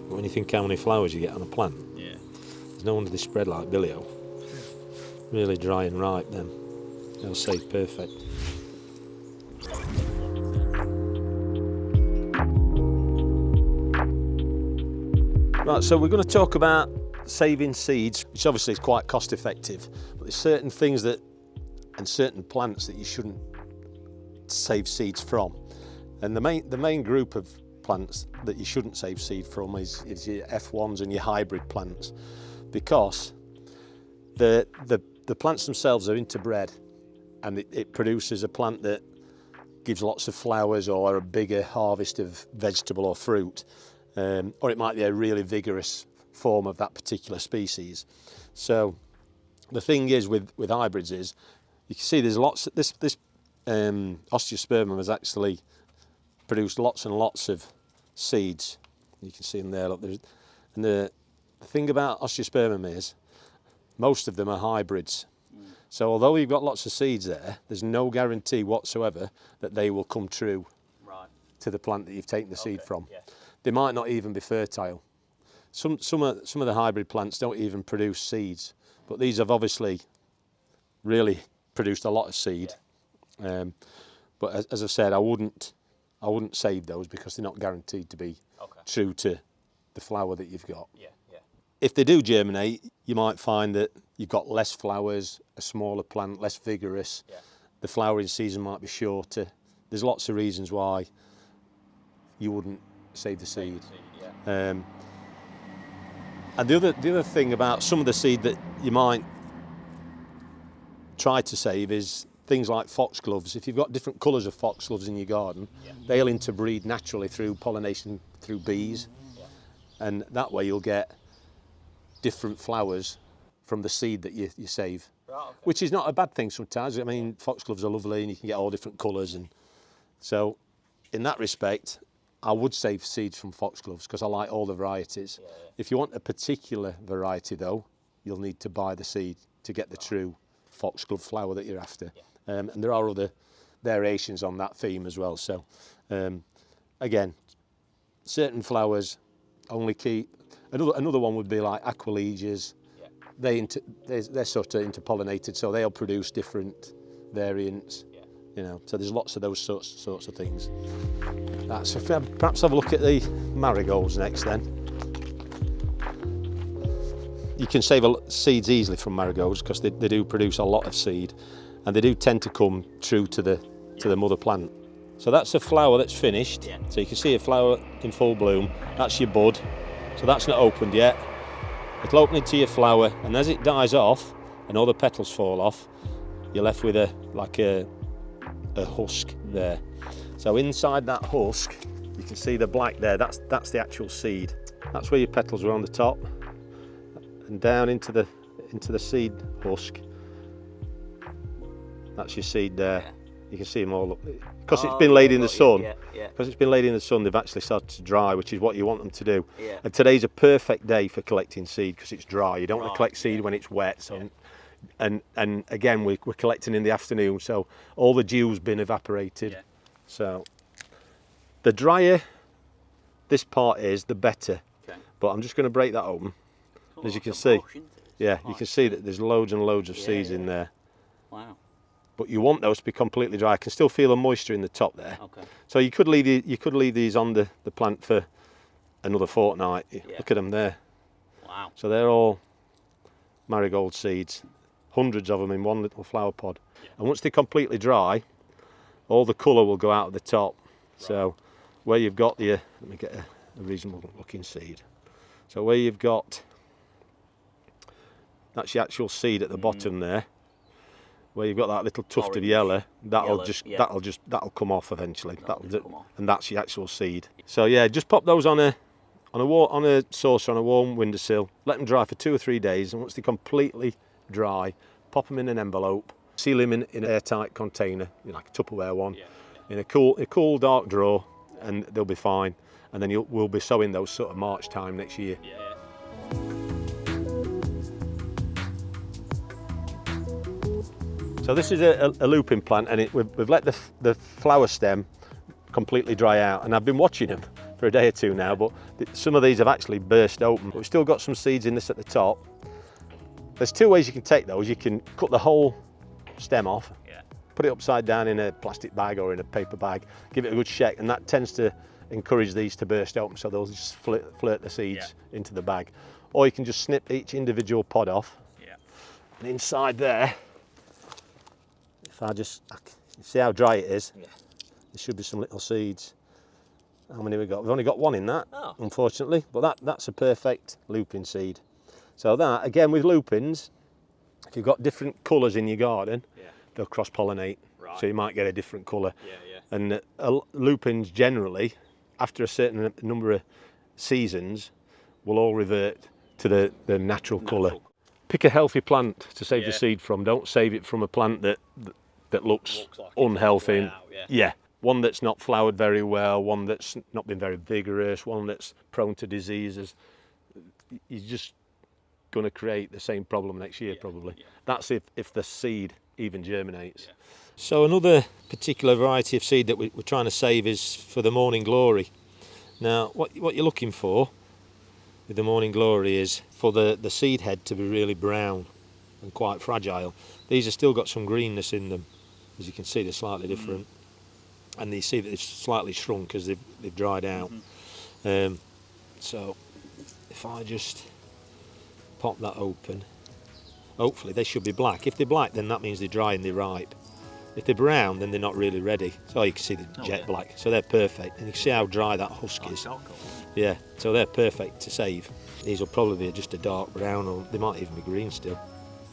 But when you think how many flowers you get on a plant, there's no wonder they spread like billy-o. Really dry and ripe then. They'll say perfect. Right, so we're going to talk about saving seeds, which obviously is quite cost effective, but there's certain things that, and certain plants that you shouldn't save seeds from. And the main group of plants that you shouldn't save seed from is your F1s and your hybrid plants, because the plants themselves are interbred, and it produces a plant that gives lots of flowers or a bigger harvest of vegetable or fruit. Or it might be a really vigorous form of that particular species. So the thing is with hybrids is, you can see there's lots, this osteospermum has actually produced lots and lots of seeds. You can see them there. Look, and the thing about osteospermum is, most of them are hybrids. So although you've got lots of seeds there, there's no guarantee whatsoever that they will come true to the plant that you've taken the seed from. Yeah. They might not even be fertile. Some of the hybrid plants don't even produce seeds, but these have obviously really produced a lot of seed. But as I said, I wouldn't save those because they're not guaranteed to be true to the flower that you've got. If they do germinate, you might find that you've got less flowers, a smaller plant, less vigorous. The flowering season might be shorter. There's lots of reasons why you wouldn't save the seed. And the other thing about some of the seed that you might try to save is things like foxgloves. If you've got different colours of foxgloves in your garden, they'll interbreed naturally through pollination through bees, and that way you'll get different flowers from the seed that you save, which is not a bad thing sometimes. I mean, foxgloves are lovely and you can get all different colours, and so in that respect I would save seeds from foxgloves because I like all the varieties. If you want a particular variety though, you'll need to buy the seed to get the true foxglove flower that you're after. And there are other variations on that theme as well. So again, certain flowers only keep. Another one would be like aquiledias. They're sort of interpollinated, so they'll produce different variants. You know, so there's lots of those sorts of things. So if we perhaps have a look at the marigolds next then. You can save seeds easily from marigolds because they do produce a lot of seed, and they do tend to come true to the mother plant. So that's a flower that's finished. So you can see a flower in full bloom. That's your bud. So that's not opened yet. It'll open into your flower, and as it dies off and all the petals fall off, you're left with a husk there. So inside that husk, you can see the black there. That's the actual seed. That's where your petals are on the top, and down into the seed husk. That's your seed there. You can see them all up because it's been laid in the sun. Because it's been laid in the sun, they've actually started to dry, which is what you want them to do. And today's a perfect day for collecting seed because it's dry. You don't want to collect seed when it's wet. So, and again, we're collecting in the afternoon, so all the dew's been evaporated. So the drier this part is, the better. But I'm just going to break that open. As you can see, you can see that there's loads and loads of seeds in there. Wow. But you want those to be completely dry. I can still feel the moisture in the top there. So you could leave these on the plant for another fortnight. Look at them there. Wow. So they're all marigold seeds, hundreds of them in one little flower pod. And once they're completely dry, all the colour will go out of the top. So where you've got let me get a reasonable looking seed. So where you've got, that's the actual seed at the bottom there. Where you've got that little tuft of yellow, that'll come off eventually. And that's the actual seed. So yeah, just pop those on a saucer on a warm windowsill. Let them dry for 2 or 3 days, and once they're completely dry, pop them in an envelope. Seal them in an airtight container, like a Tupperware one, in a cool dark drawer, and they'll be fine. And then we'll be sowing those sort of March time next year. So this is a looping plant, and we've let the flower stem completely dry out. And I've been watching them for a day or two now, but some of these have actually burst open. But we've still got some seeds in this at the top. There's two ways you can take those. You can cut the whole stem off, put it upside down in a plastic bag or in a paper bag, give it a good shake, and that tends to encourage these to burst open, so they'll just flirt the seeds into the bag. Or you can just snip each individual pod off. And inside there, if I just, see how dry it is? There should be some little seeds. How many we got? We've only got one in that, unfortunately, but that's a perfect lupin seed. So that, again with lupins, if you've got different colours in your garden, they'll cross-pollinate. Right. So you might get a different colour. And lupins generally, after a certain number of seasons, will all revert to the natural colour. Pick a healthy plant to save the seed from. Don't save it from a plant that looks like unhealthy. One that's not flowered very well, one that's not been very vigorous, one that's prone to diseases. You're just going to create the same problem next year probably. That's if the seed even germinates. So another particular variety of seed that we're trying to save is for the morning glory. Now what you're looking for with the morning glory is for the seed head to be really brown and quite fragile. These have still got some greenness in them. As you can see, they're slightly different. And you see that they've slightly shrunk as they've dried out. So if I just pop that open, hopefully they should be black. If they're black, then that means they're dry and they're ripe. If they're brown, then they're not really ready. So you can see the jet black. So they're perfect. And you can see how dry that husk is. Yeah, so they're perfect to save. These will probably be just a dark brown, or they might even be green still.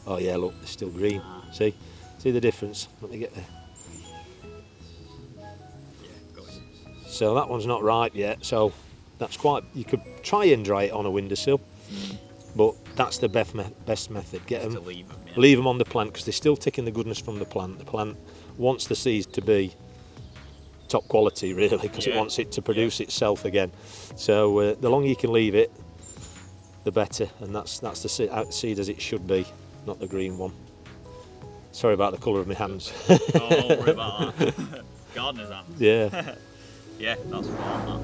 Oh yeah, look, they're still green. See the difference? Let me get there. So that one's not ripe yet, so that's you could try and dry it on a windowsill, but that's the best method. Leave them on the plant, because they're still taking the goodness from the plant. The plant wants the seeds to be top quality, really, because it wants it to produce itself again. So the longer you can leave it, the better, and that's the seed as it should be, not the green one. Sorry about the colour of my hands. Oh, don't worry about that. Gardener's hands. Yeah. Yeah, that's fine, that.